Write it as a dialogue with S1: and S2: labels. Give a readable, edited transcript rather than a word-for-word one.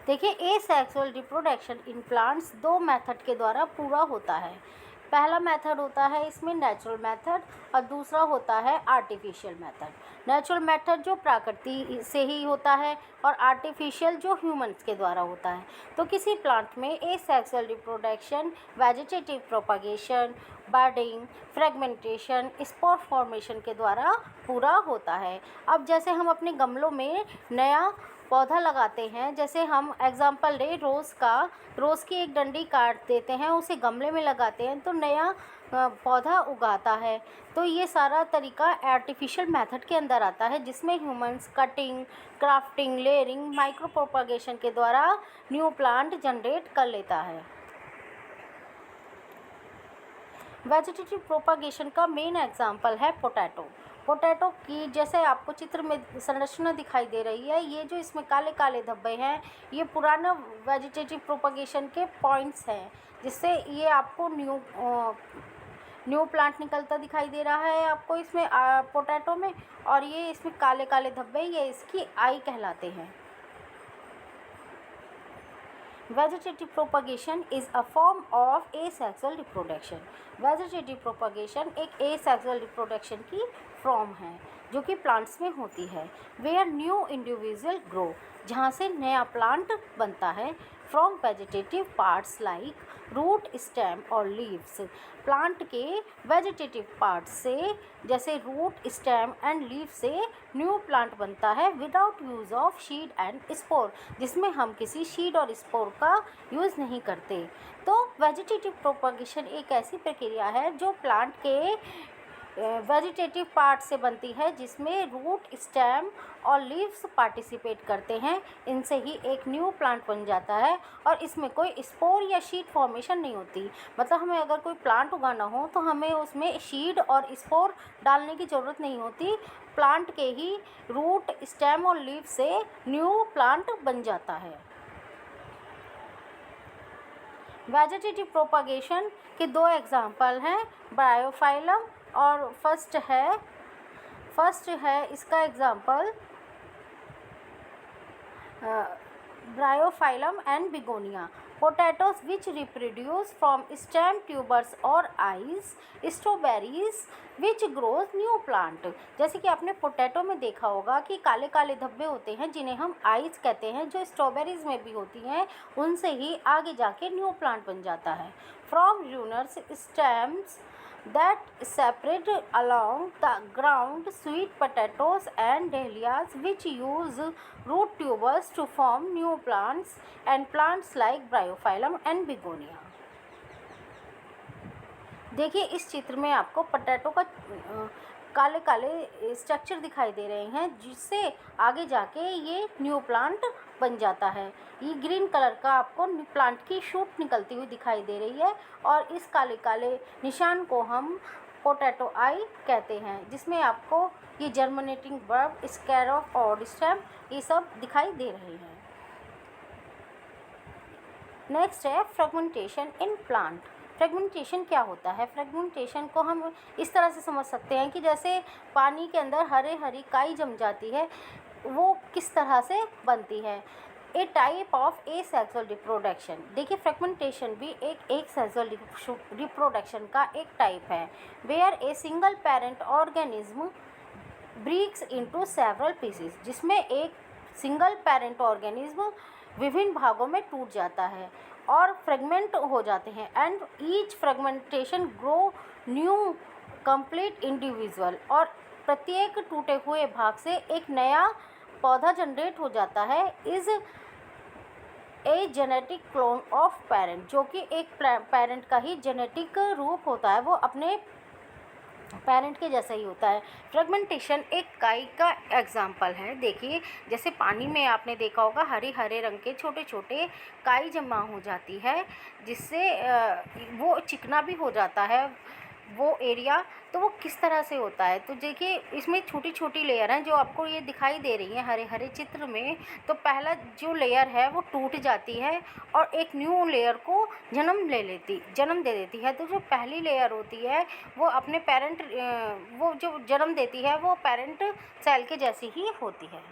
S1: देखिए, asexual reproduction in plants दो method के द्वारा पूरा होता है। पहला मेथड होता है इसमें नेचुरल मेथड और दूसरा होता है आर्टिफिशियल मेथड। नेचुरल मेथड जो प्रकृति से ही होता है और आर्टिफिशियल जो ह्यूमंस के द्वारा होता है। तो किसी प्लांट में asexual reproduction vegetative propagation, budding, fragmentation, spore formation के द्वारा पूरा होता है। अब जैसे हम अपने गमलों में नया पौधा लगाते हैं, जैसे हम एग्जांपल ले रोज़ की एक डंडी काट देते हैं, उसे गमले में लगाते हैं तो नया पौधा उगाता है। तो ये सारा तरीका आर्टिफिशियल मेथड के अंदर आता है, जिसमें humans cutting, crafting, layering, micro propagation के द्वारा न्यू प्लांट जनरेट कर लेता है। वेजिटेटिव प्रोपगेशन का मेन एग्जाम्पल है पोटैटो की। जैसे आपको चित्र में संरचना दिखाई दे रही है, ये जो इसमें काले काले धब्बे हैं, ये पुराना वेजिटेटिव प्रोपगेशन के पॉइंट्स हैं, जिससे ये आपको न्यू प्लांट निकलता दिखाई दे रहा है आपको इसमें पोटैटो में। और ये इसमें काले काले धब्बे, ये इसकी आई कहलाते हैं। Vegetative propagation is a form of asexual reproduction. Vegetative propagation एक एसेक्सुअल रिप्रोडक्शन की फॉर्म है जो कि प्लांट्स में होती है। वेयर न्यू इंडिविजुअल ग्रो, जहाँ से नया प्लांट बनता है। From vegetative parts like root, stem और लीव्स, प्लांट के वेजिटेटिव पार्ट से जैसे रूट, स्टेम एंड लीफ से न्यू प्लांट बनता है without use of seed and spore, जिसमें हम किसी सीड और स्पोर का यूज़ नहीं करते। तो वेजिटेटिव प्रोपगेशन एक ऐसी प्रक्रिया है जो प्लांट के वेजिटेटिव पार्ट से बनती है, जिसमें रूट, स्टेम और लीव्स पार्टिसिपेट करते हैं। इनसे ही एक न्यू प्लांट बन जाता है और इसमें कोई स्पोर या शीड फॉर्मेशन नहीं होती। मतलब हमें अगर कोई प्लांट उगाना हो तो हमें उसमें शीड और स्पोर डालने की ज़रूरत नहीं होती। प्लांट के ही रूट, स्टेम और लीव से न्यू प्लांट बन जाता है। वेजिटेटिव प्रोपगेशन के दो एग्जाम्पल हैं, ब्रायोफाइलम और फर्स्ट है इसका example bryophyllum and begonia. Potatoes which reproduce from stem, tubers और eyes. Strawberries which grows new plant. जैसे कि आपने पोटैटो में देखा होगा कि काले काले धब्बे होते हैं जिन्हें हम आइज कहते हैं, जो स्ट्रॉबेरीज में भी होती हैं, उनसे ही आगे जाके न्यू प्लांट बन जाता है। From runners stems that separate along the ground, sweet potatoes and dahlias which use root tubers to form new plants and plants like bryophyllum and begonia। देखिए, इस चित्र में आपको पोटैटो का काले काले स्ट्रक्चर दिखाई दे रहे हैं, जिससे आगे जाके ये न्यू प्लांट बन जाता है। ये ग्रीन कलर का आपको प्लांट की शूट निकलती हुई दिखाई दे रही है और इस काले काले निशान को हम पोटैटो आई कहते हैं, जिसमें आपको ये जर्मिनेटिंग बल्ब, स्कैरोप और स्टेम ये सब दिखाई दे रहे हैं। नेक्स्ट है फ्रेगमेंटेशन इन प्लांट। फ्रेगमेंटेशन क्या होता है? फ्रेगमेंटेशन को हम इस तरह से समझ सकते हैं कि जैसे पानी के अंदर हरी काई जम जाती है, वो किस तरह से बनती है। A type of asexual reproduction. देखिए, फ्रेगमेंटेशन भी एक एसेक्सुअल रिप्रोडक्शन का एक टाइप है। Where a single parent organism breaks into several pieces, जिसमें एक सिंगल पेरेंट ऑर्गेनिज्म विभिन्न भागों में टूट जाता है और फ्रेगमेंट हो जाते हैं। And each fragmentation grow new complete individual, और प्रत्येक टूटे हुए भाग से एक नया पौधा जनरेट हो जाता है। Is a genetic clone of parent, जो कि एक पेरेंट का ही जेनेटिक रूप होता है, वो अपने पेरेंट के जैसा ही होता है। फ्रेगमेंटेशन एक काई का एग्जाम्पल है। देखिए, जैसे पानी में आपने देखा होगा हरे रंग के छोटे छोटे काई जमा हो जाती है, जिससे वो चिकना भी हो जाता है वो एरिया। तो वो किस तरह से होता है, तो देखिए इसमें छोटी छोटी लेयर हैं जो आपको ये दिखाई दे रही हैं हरे चित्र में। तो पहला जो लेयर है वो टूट जाती है और एक न्यू लेयर को जन्म दे देती है। तो जो पहली लेयर होती है वो अपने पेरेंट वो जो जन्म देती है वो पेरेंट सेल के जैसी ही होती है।